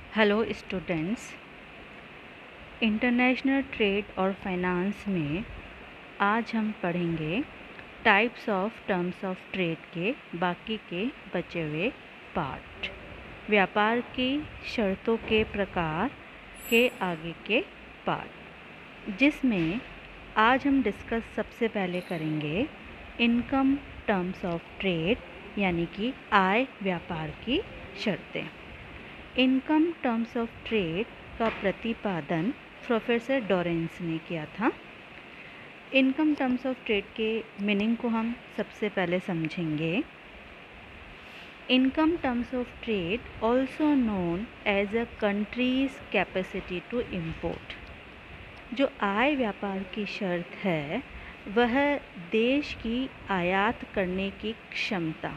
Hello students, international trade और finance में आज हम पढ़ेंगे types of terms of trade के बाकी के बचे हुए पार्ट। व्यापार की शर्तों के प्रकार के आगे के पार्ट, जिसमें आज हम डिस्कस सबसे पहले करेंगे इनकम टर्म्स ऑफ ट्रेड, यानी कि आय व्यापार की शर्तें। इनकम टर्म्स ऑफ ट्रेड का प्रतिपादन प्रोफेसर डॉरेंस ने किया था। इनकम टर्म्स ऑफ ट्रेड के मीनिंग को हम सबसे पहले समझेंगे। Income terms of trade also known as a country's capacity to import. जो आय व्यापार की शर्त है वह देश की आयात करने की क्षमता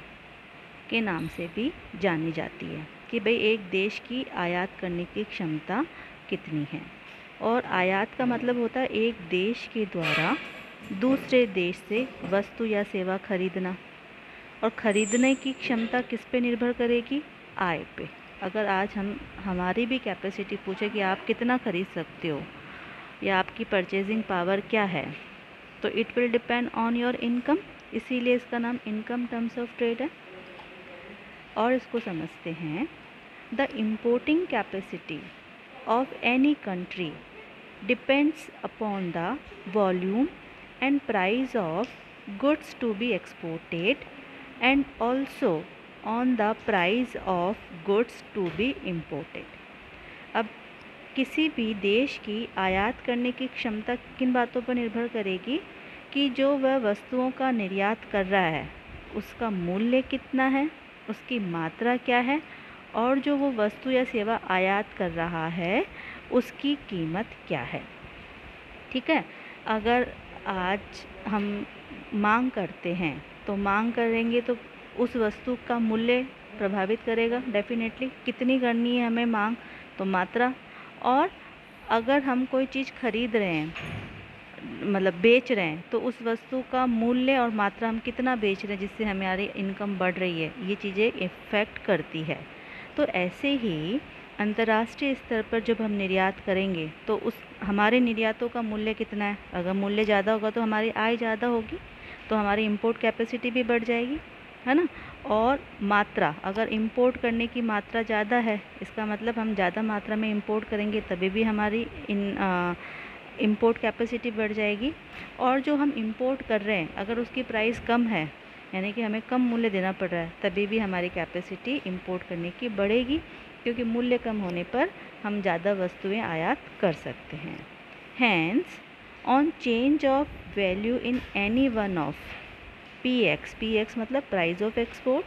के नाम से भी जानी जाती है कि भाई एक देश की आयात करने की क्षमता कितनी है। और आयात का मतलब होता है एक देश के द्वारा दूसरे देश से वस्तु या सेवा खरीदना, और ख़रीदने की क्षमता किस पे निर्भर करेगी? आय पे। अगर आज हमारी भी कैपेसिटी पूछे कि आप कितना खरीद सकते हो या आपकी परचेजिंग पावर क्या है, तो it will depend on your income, इसीलिए इसका नाम इनकम टर्म्स ऑफ ट्रेड है। और इसको समझते हैं। The importing capacity of any country depends upon the volume and price of goods to be exported and also on the price of goods to be imported. अब किसी भी देश की आयात करने की क्षमता किन बातों पर निर्भर करेगी कि जो वह वस्तुओं का निर्यात कर रहा है उसका मूल्य कितना है, उसकी मात्रा क्या है, और जो वो वस्तु या सेवा आयात कर रहा है उसकी कीमत क्या है। ठीक है। अगर आज हम मांग करते हैं तो मांग करेंगे तो उस वस्तु का मूल्य प्रभावित करेगा डेफिनेटली। कितनी करनी है हमें मांग, तो मात्रा। और अगर हम कोई चीज़ खरीद रहे हैं, मतलब बेच रहे हैं, तो उस वस्तु का मूल्य और मात्रा हम कितना बेच रहे हैं जिससे हमारी इनकम बढ़ रही है, ये चीज़ें इफ़ेक्ट करती है। तो ऐसे ही अंतर्राष्ट्रीय स्तर पर जब हम निर्यात करेंगे तो उस हमारे निर्यातों का मूल्य कितना है। अगर मूल्य ज़्यादा होगा तो हमारी आय ज़्यादा होगी, तो हमारी इंपोर्ट कैपेसिटी भी बढ़ जाएगी, है ना। और मात्रा, अगर इंपोर्ट करने की मात्रा ज़्यादा है, इसका मतलब हम ज़्यादा मात्रा में इंपोर्ट करेंगे तभी भी हमारी इंपोर्ट कैपेसिटी बढ़ जाएगी। और जो हम इंपोर्ट कर रहे हैं अगर उसकी प्राइस कम है, यानी कि हमें कम मूल्य देना पड़ रहा है, तभी भी हमारी कैपेसिटी इंपोर्ट करने की बढ़ेगी, क्योंकि मूल्य कम होने पर हम ज़्यादा वस्तुएं आयात कर सकते हैं। Hence on change of value in any one of PX मतलब प्राइस ऑफ एक्सपोर्ट,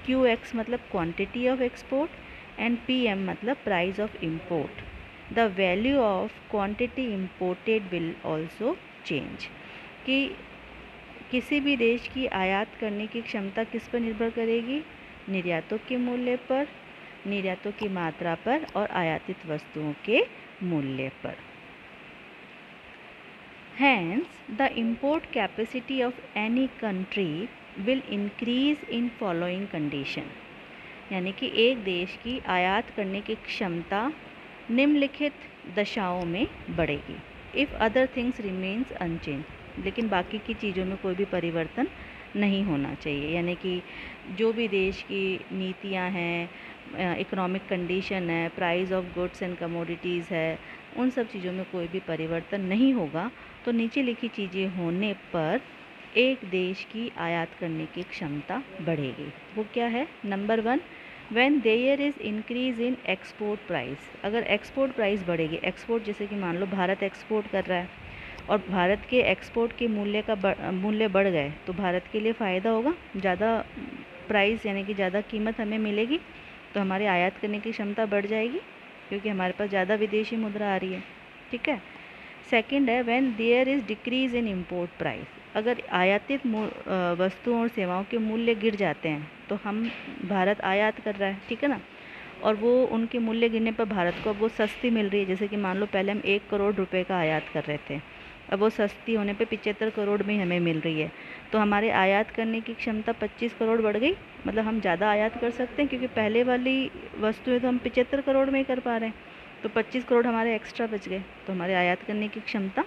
QX मतलब quantity of export, and PM मतलब price of import, the value of quantity imported will also change. कि किसी भी देश की आयात करने की क्षमता किस पर निर्भर करेगी? निर्यातों के मूल्य पर, निर्यातों की मात्रा पर, और आयातित वस्तुओं के मूल्य पर। Hence, the import capacity of any country will increase in following condition। यानी कि एक देश की आयात करने की क्षमता निम्नलिखित दशाओं में बढ़ेगी। If other things remains unchanged, लेकिन बाकी की चीज़ों में कोई भी परिवर्तन नहीं होना चाहिए। यानी कि जो भी देश की नीतियां हैं, इकोनॉमिक कंडीशन है, price of goods and commodities है, उन सब चीज़ों में कोई भी परिवर्तन नहीं होगा। तो नीचे लिखी चीज़ें होने पर एक देश की आयात करने की क्षमता बढ़ेगी। वो क्या है? Number 1, when there is increase in export price. अगर एक्सपोर्ट प्राइस बढ़ेगी, एक्सपोर्ट जैसे कि मान लो भारत एक्सपोर्ट कर रहा है और भारत के एक्सपोर्ट के मूल्य बढ़ गए, तो भारत के लिए फ़ायदा होगा। ज़्यादा प्राइस यानी कि ज़्यादा कीमत हमें मिलेगी, तो हमारी आयात करने की क्षमता बढ़ जाएगी, क्योंकि हमारे पास ज़्यादा विदेशी मुद्रा आ रही है। ठीक है। सेकंड है when there is decrease in import price. अगर आयातित वस्तुओं और सेवाओं के मूल्य गिर जाते हैं, तो हम भारत आयात कर रहा है, ठीक है ना, और वो उनके मूल्य गिरने पर भारत को अब वो सस्ती मिल रही है। जैसे कि मान लो पहले हम 1 करोड़ रुपए का आयात कर रहे थे, अब वो सस्ती होने पे 75 करोड़ में हमें मिल रही है, तो हमारे आयात करने की क्षमता 25 करोड़ बढ़ गई, मतलब हम ज़्यादा आयात कर सकते हैं, क्योंकि पहले वाली वस्तुएं तो हम 75 करोड़ में ही कर पा रहे हैं, तो 25 करोड़ हमारे एक्स्ट्रा बच गए, तो हमारे आयात करने की क्षमता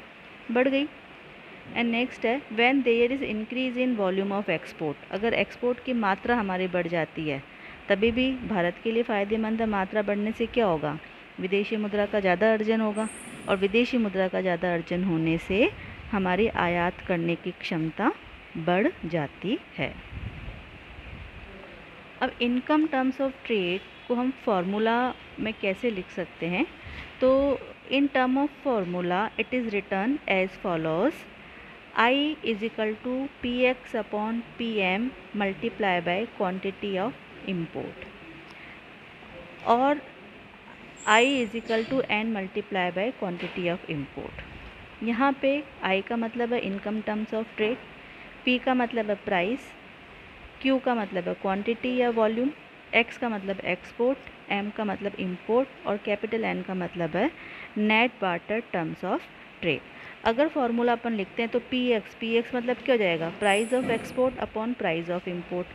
बढ़ गई। एंड नेक्स्ट है when there is increase in volume of export, अगर एक्सपोर्ट की मात्रा हमारी बढ़ जाती है तभी भी भारत के लिए फ़ायदेमंद है। मात्रा बढ़ने से क्या होगा, विदेशी मुद्रा का ज़्यादा अर्जन होगा, और विदेशी मुद्रा का ज़्यादा अर्जन होने से हमारी आयात करने की क्षमता बढ़ जाती है। अब इनकम टर्म्स ऑफ ट्रेड को हम फॉर्मूला में कैसे लिख सकते हैं, तो in term of formula it is written as follows, I is equal to P X upon P M multiply by quantity of import, और I is equal to N multiply by quantity of import. यहाँ पे I का मतलब है income terms of trade, P का मतलब है price, Q का मतलब है क्वांटिटी या वॉल्यूम, X का मतलब एक्सपोर्ट, M का मतलब इंपोर्ट, और कैपिटल N का मतलब है net barter terms of trade. अगर फॉर्मूला अपन लिखते हैं तो PX मतलब क्या हो जाएगा, price of export upon price of import.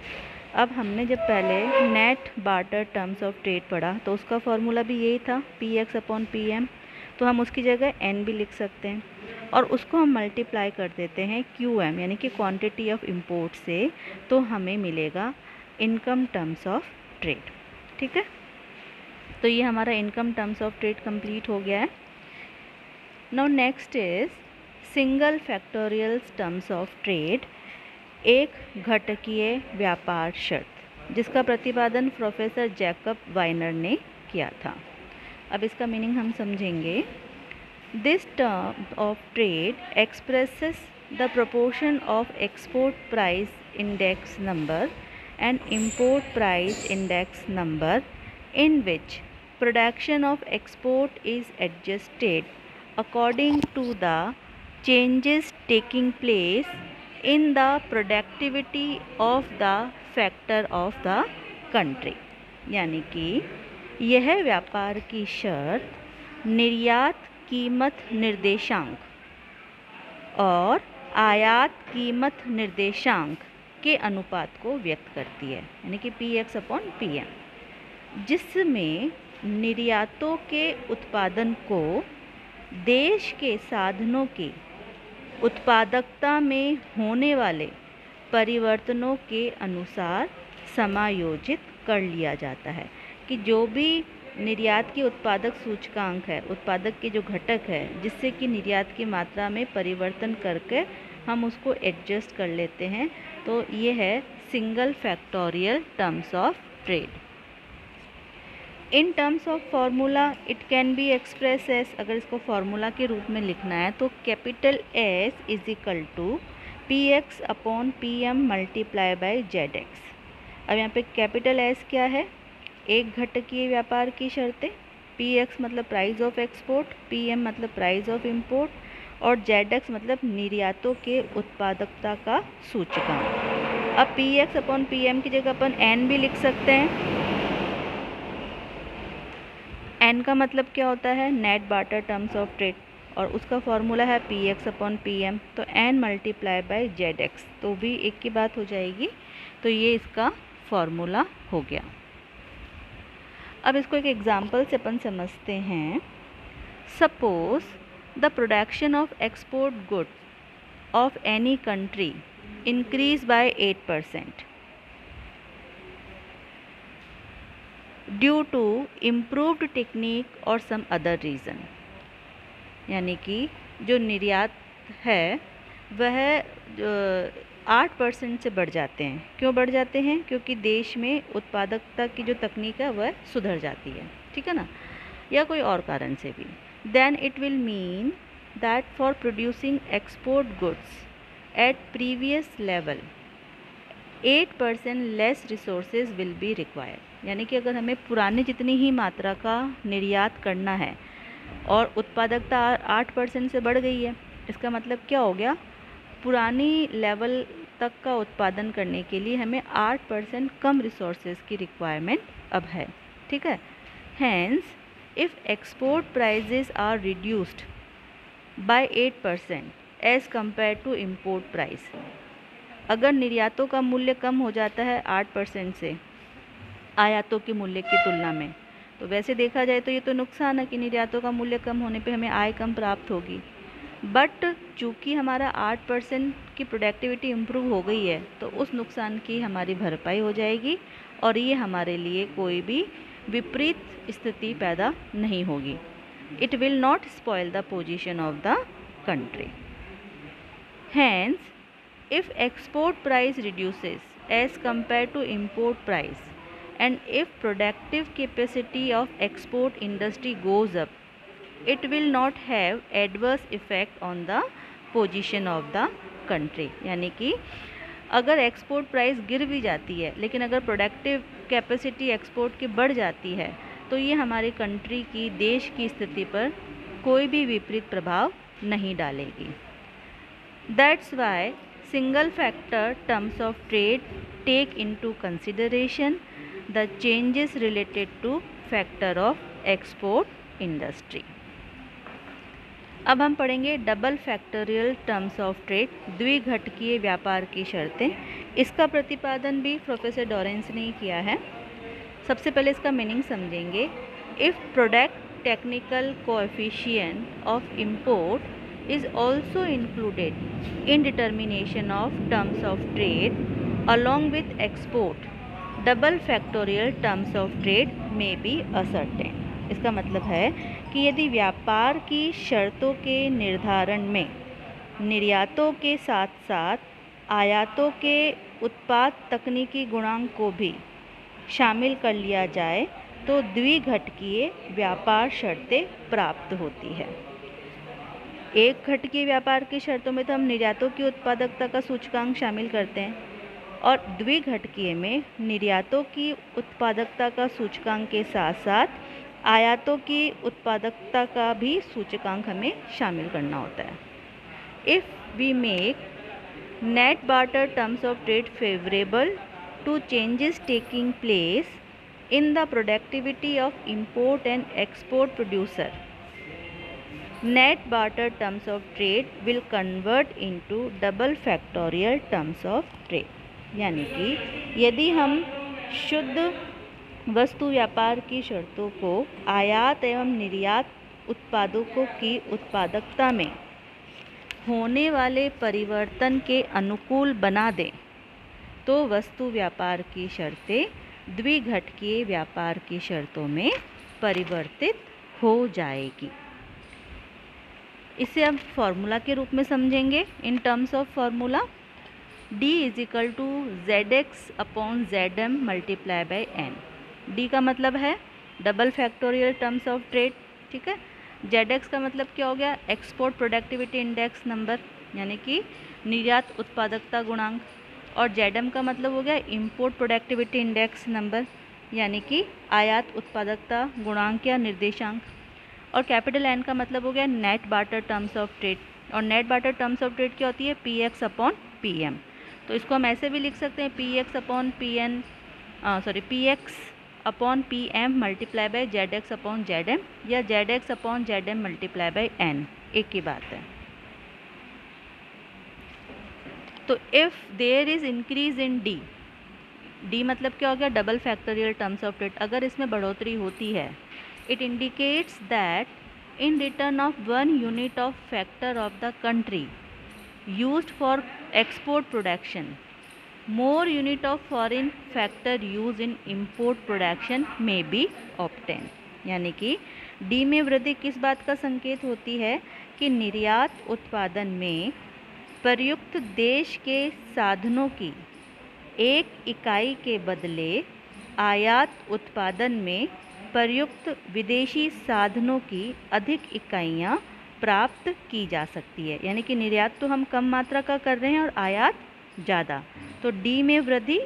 अब हमने जब पहले net barter terms of trade पढ़ा तो उसका फॉर्मूला भी यही था, PX अपॉन PM, तो हम उसकी जगह N भी लिख सकते हैं, और उसको हम मल्टीप्लाई कर देते हैं QM यानी कि क्वांटिटी ऑफ इंपोर्ट से, तो हमें मिलेगा इनकम टर्म्स ऑफ ट्रेड। ठीक है, तो ये हमारा income terms of trade complete हो गया है। Now next is single factorial terms of trade, एक घटकीय व्यापार शर्त, जिसका प्रतिपादन प्रोफेसर जैकब वाइनर ने किया था। अब इसका मीनिंग हम समझेंगे। This term of trade expresses the proportion of export price index number and import price index number in which production of export is adjusted according to the changes taking place in the productivity of the factor of the country। यानी कि यह व्यापार की शर्त निर्यात कीमत निर्देशांक और आयात कीमत निर्देशांक के अनुपात को व्यक्त करती है, यानी कि PX अपॉन PM, जिसमें निर्यातों के उत्पादन को देश के साधनों की उत्पादकता में होने वाले परिवर्तनों के अनुसार समायोजित कर लिया जाता है, कि जो भी निर्यात की उत्पादक सूचकांक है, उत्पादक के जो घटक है, जिससे कि निर्यात की मात्रा में परिवर्तन करके हम उसको एडजस्ट कर लेते हैं, तो ये है single factorial terms of trade. In terms of formula it can be expressed as, अगर इसको फार्मूला के रूप में लिखना है तो capital S is equal to PX upon PM multiply by ZX। अब यहाँ पे कैपिटल S क्या है, एक घटकीय व्यापार की शर्तें, PX मतलब प्राइस ऑफ एक्सपोर्ट, PM मतलब प्राइस ऑफ इंपोर्ट, और ZX मतलब निर्यातों के उत्पादकता का सूचकांक। अब PX अपॉन PM की जगह अपन N भी लिख सकते हैं। N का मतलब क्या होता है, net barter terms of trade, और उसका फॉर्मूला है PX अपॉन PM, तो N मल्टीप्लाई बाय ZX, तो भी एक की बात हो जाएगी, तो ये इसका फॉर्मूला हो गया। अब इसको एक एग्जाम्पल से अपन समझते हैं। Suppose the production of export goods of any country increase by 8% due to improved technique और सम अदर रीज़न। यानी कि जो निर्यात है वह 8% से बढ़ जाते हैं। क्यों बढ़ जाते हैं, क्योंकि देश में उत्पादकता की जो तकनीक है वह सुधर जाती है, ठीक है ना, या कोई और कारण से भी। Then it will mean that for producing export goods at previous level 8% less resources will be required. यानी कि अगर हमें पुराने जितनी ही मात्रा का निर्यात करना है और उत्पादकता 8% से बढ़ गई है, इसका मतलब क्या हो गया, पुरानी लेवल तक का उत्पादन करने के लिए हमें 8% कम रिसोर्सेज की रिक्वायरमेंट अब है, ठीक है। Hence if export prices are reduced by 8% as compare to import price. अगर निर्यातों का मूल्य कम हो जाता है 8% से आयातों के मूल्य की तुलना में, तो वैसे देखा जाए तो ये तो नुकसान है कि निर्यातों का मूल्य कम होने पे हमें आय कम प्राप्त होगी। बट चूँकि हमारा 8% की प्रोडक्टिविटी इम्प्रूव हो गई है, तो उस नुकसान की हमारी भरपाई हो जाएगी और ये हमारे लिए कोई भी विपरीत स्थिति पैदा नहीं होगी। It will not spoil the position of the country. Hence, if export price reduces as compared to import price and if productive capacity of export industry goes up, it will not have adverse effect on the position of the country। यानी कि अगर export price गिर भी जाती है लेकिन अगर productive capacity export की बढ़ जाती है तो ये हमारी कंट्री की, देश की स्थिति पर कोई भी विपरीत प्रभाव नहीं डालेगी। That's why single factor terms of trade take into consideration the changes related to factor of export industry। अब हम पढ़ेंगे double factorial terms of trade, द्विघटकीय व्यापार की शर्तें। इसका प्रतिपादन भी प्रोफेसर डॉरेंस ने किया है। सबसे पहले इसका मीनिंग समझेंगे। If product technical coefficient of import is also included in determination of terms of trade along with export, double factorial terms of trade may be ascertained। इसका मतलब है कि यदि व्यापार की शर्तों के निर्धारण में निर्यातों के साथ साथ आयातों के उत्पाद तकनीकी गुणांक को भी शामिल कर लिया जाए तो द्विघटकीय व्यापार शर्तें प्राप्त होती है। एक घटकीय व्यापार की शर्तों में तो हम निर्यातों की उत्पादकता का सूचकांक शामिल करते हैं और द्विघटकीय में निर्यातों की उत्पादकता का सूचकांक के साथ साथ आयातों की उत्पादकता का भी सूचकांक हमें शामिल करना होता है। If we make net barter terms of trade favourable to changes taking place in the productivity of import and export producer, net barter terms of trade will convert into double factorial terms of trade। यानी कि यदि हम शुद्ध वस्तु व्यापार की शर्तों को आयात एवं निर्यात उत्पादों की उत्पादकता में होने वाले परिवर्तन के अनुकूल बना दें तो वस्तु व्यापार की शर्तें द्विघटकीय व्यापार की शर्तों में परिवर्तित हो जाएगी। इसे अब फॉर्मूला के रूप में समझेंगे। In terms of formula D is equal to ZX upon ZM multiply by N। D का मतलब है double factorial terms of trade, ठीक है। ZX का मतलब क्या हो गया, एक्सपोर्ट प्रोडक्टिविटी इंडेक्स नंबर यानी कि निर्यात उत्पादकता गुणांक, और ZM का मतलब हो गया इंपोर्ट प्रोडक्टिविटी इंडेक्स नंबर यानी कि आयात उत्पादकता गुणांक या निर्देशांक, और कैपिटल N का मतलब हो गया net barter terms of trade. और net barter terms of trade क्या होती है, PX अपॉन PM। तो इसको हम ऐसे भी लिख सकते हैं PX upon PX upon PM multiply by ZX upon ZM या ZX upon ZM multiply by N, एक ही बात है। तो if there is increase in D मतलब क्या हो गया, double factorial terms of trade. अगर इसमें बढ़ोतरी होती है, it indicates that in return of 1 unit of factor of the country used for export production, more unit of foreign factor used in import production may be obtained। यानी कि D में वृद्धि किस बात का संकेत होती है कि निर्यात उत्पादन में प्रयुक्त देश के साधनों की एक इकाई के बदले आयात उत्पादन में प्रयुक्त विदेशी साधनों की अधिक इकाइयाँ प्राप्त की जा सकती है। यानी कि निर्यात तो हम कम मात्रा का कर रहे हैं और आयात ज़्यादा, तो D में वृद्धि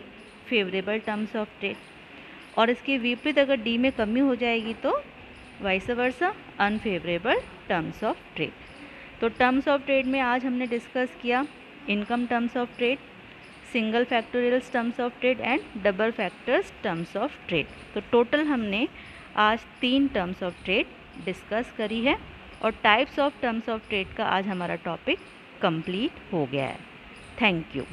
फेवरेबल टर्म्स ऑफ ट्रेड, और इसके विपरीत अगर D में कमी हो जाएगी तो vice versa unfavourable terms of trade. तो टर्म्स ऑफ ट्रेड में आज हमने डिस्कस किया income terms of trade, single factorials terms of trade and double factors terms of trade. तो टोटल हमने आज 3 टर्म्स ऑफ ट्रेड डिस्कस करी है। और types of terms of trade का आज हमारा टॉपिक कंप्लीट हो गया है। Thank you.